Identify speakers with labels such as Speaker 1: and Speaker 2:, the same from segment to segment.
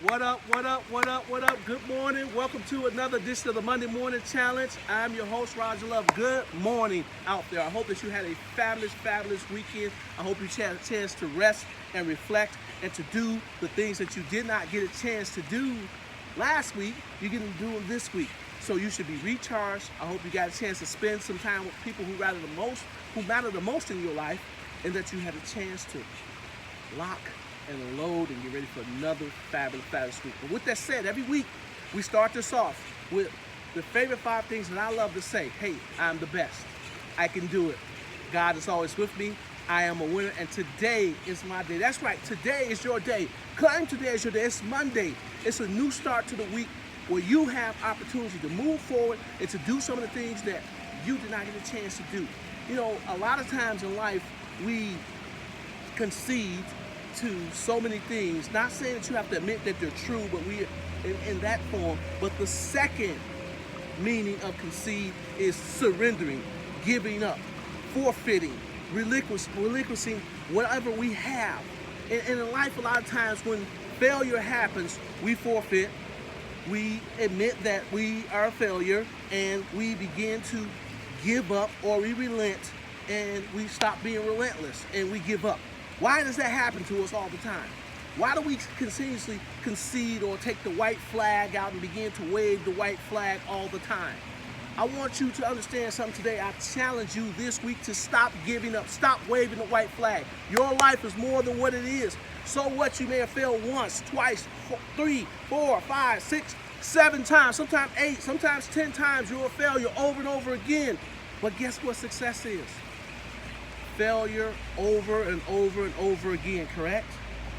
Speaker 1: What up, what up, what up, what up? Good morning. Welcome to another edition of the Monday Morning Challenge. I'm your host, Roger Love. Good morning out there. I hope that you had a fabulous weekend. I hope you had a chance to rest and reflect and to do the things that you did not get a chance to do last week. You're going to do them this week. So you should be recharged. I hope you got a chance to spend some time with people who matter the most in your life, and that you had a chance to lock and load and get ready for another fabulous week. But with that said, every week we start this off with the favorite 5 things that I love to say. Hey, I'm the best. I can do it. God is always with me. I am a winner, and today is my day. That's right, today is your day. Claim today is your day. It's Monday. It's a new start to the week where you have opportunity to move forward and to do some of the things that you did not get a chance to do. You know, a lot of times in life, we concede to so many things. Not saying that you have to admit that they're true, but we in that form. But the second meaning of concede is surrendering, giving up, forfeiting, relinquishing whatever we have. And in life, a lot of times when failure happens, we forfeit. We admit that we are a failure, and we begin to give up, or we relent, and we stop being relentless, and we give up. Why does that happen to us all the time? Why do we continuously concede or take the white flag out and begin to wave the white flag all the time? I want you to understand something today. I challenge you this week to stop giving up. Stop waving the white flag. Your life is more than what it is. So what? You may have failed once, twice, 3, 4, 5, 6, 7 times, sometimes 8, sometimes 10 times. You're a failure over and over again. But guess what success is? Failure over and over and over again, correct?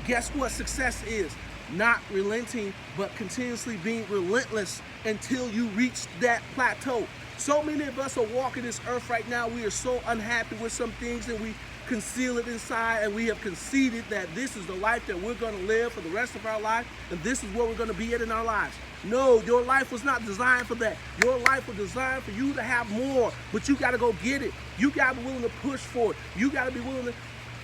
Speaker 1: Guess what success is? Not relenting, but continuously being relentless until you reach that plateau. So many of us are walking this earth right now. We are so unhappy with some things, and we conceal it inside, and we have conceded that this is the life that we're going to live for the rest of our life, and this is where we're going to be at in our lives. No, your life was not designed for that. Your life was designed for you to have more, but you got to go get it. You got to be willing to push for it. You got to be willing to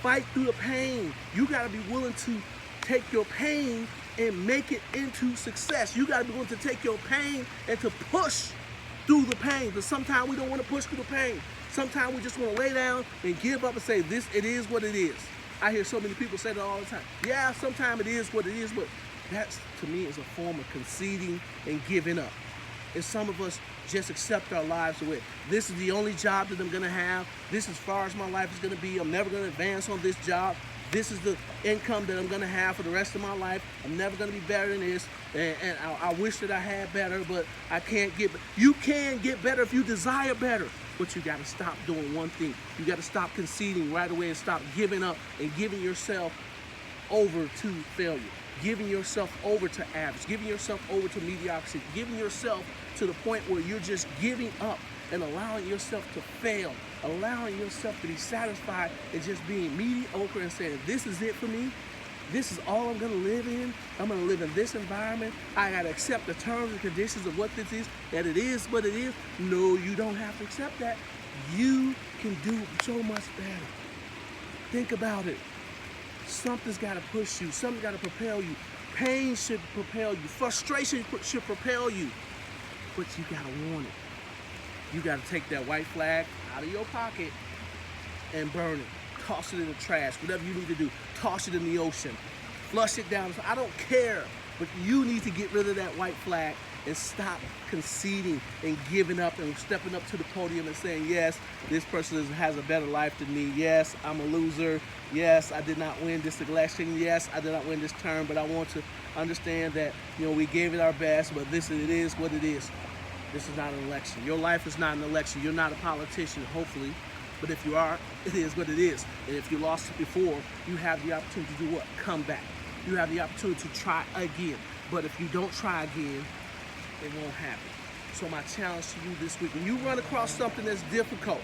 Speaker 1: fight through the pain. You got to be willing to take your pain and make it into success. You got to be willing to take your pain and to push through the pain. But sometimes we don't want to push through the pain. Sometimes we just want to lay down and give up and say, it is what it is. I hear so many people say that all the time. Yeah, sometimes it is what it is, but that, to me, is a form of conceding and giving up. And some of us just accept our lives away. This is the only job that I'm going to have. This is as far as my life is going to be. I'm never going to advance on this job. This is the income that I'm going to have for the rest of my life. I'm never going to be better than this. And I wish that I had better, but I can't get better. You can get better if you desire better. But you got to stop doing one thing. You got to stop conceding right away and stop giving up and giving yourself over to failure. Giving yourself over to average. Giving yourself over to mediocrity. Giving yourself to the point where you're just giving up and allowing yourself to fail. Allowing yourself to be satisfied and just being mediocre and saying, this is it for me. This is all I'm going to live in. I'm going to live in this environment. I got to accept the terms and conditions of what this is, that it is what it is. No, you don't have to accept that. You can do so much better. Think about it. Something's got to push you. Something's got to propel you. Pain should propel you. Frustration should propel you. But you got to want it. You got to take that white flag out of your pocket and burn it. Toss it in the trash. Whatever you need to do. Toss it in the ocean. Flush it down. I don't care. But you need to get rid of that white flag and stop conceding and giving up and stepping up to the podium and saying, yes, this person has a better life than me. Yes, I'm a loser. Yes, I did not win this election. Yes, I did not win this term, but I want to understand that, we gave it our best, but it is what it is. This is not an election. Your life is not an election. You're not a politician, hopefully. But if you are, it is what it is. And if you lost it before, you have the opportunity to do what? Come back. You have the opportunity to try again. But if you don't try again, it won't happen. So my challenge to you this week, when you run across something that's difficult,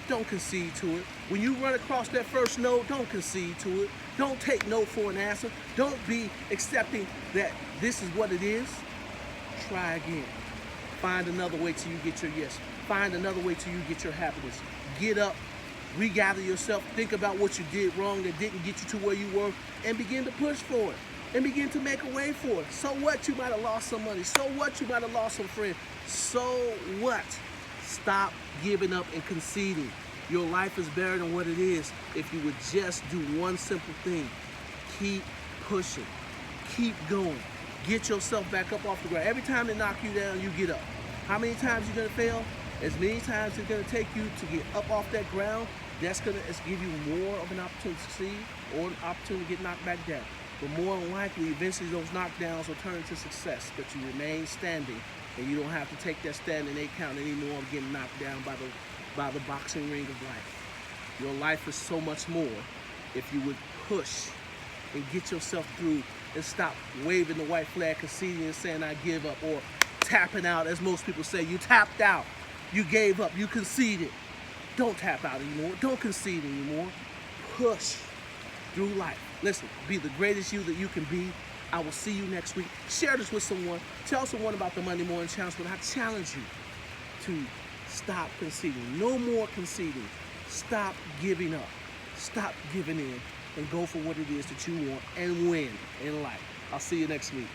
Speaker 1: don't concede to it. When you run across that first no, don't concede to it. Don't take no for an answer. Don't be accepting that this is what it is. Try again. Find another way till you get your yes. Find another way till you get your happiness. Get up, regather yourself, think about what you did wrong that didn't get you to where you were, and begin to push for it. and begin to make a way for it. So what? You might have lost some money. So what? You might have lost some friends. So what? Stop giving up and conceding. Your life is better than what it is if you would just do one simple thing. Keep pushing. Keep going. Get yourself back up off the ground. Every time they knock you down, you get up. How many times you're going to fail? As many times it's going to take you to get up off that ground. That's going to give you more of an opportunity to succeed or an opportunity to get knocked back down. But more than likely, eventually those knockdowns will turn into success. But you remain standing, and you don't have to take that standing 8 count anymore of getting knocked down by the boxing ring of life. Your life is so much more if you would push and get yourself through and stop waving the white flag, conceding and saying I give up, or tapping out, as most people say. You tapped out. You gave up. You conceded. Don't tap out anymore. Don't concede anymore. Push through life. Listen, be the greatest you that you can be. I will see you next week. Share this with someone. Tell someone about the Monday Morning Challenge, but I challenge you to stop conceding. No more conceding. Stop giving up. Stop giving in and go for what it is that you want and win in life. I'll see you next week.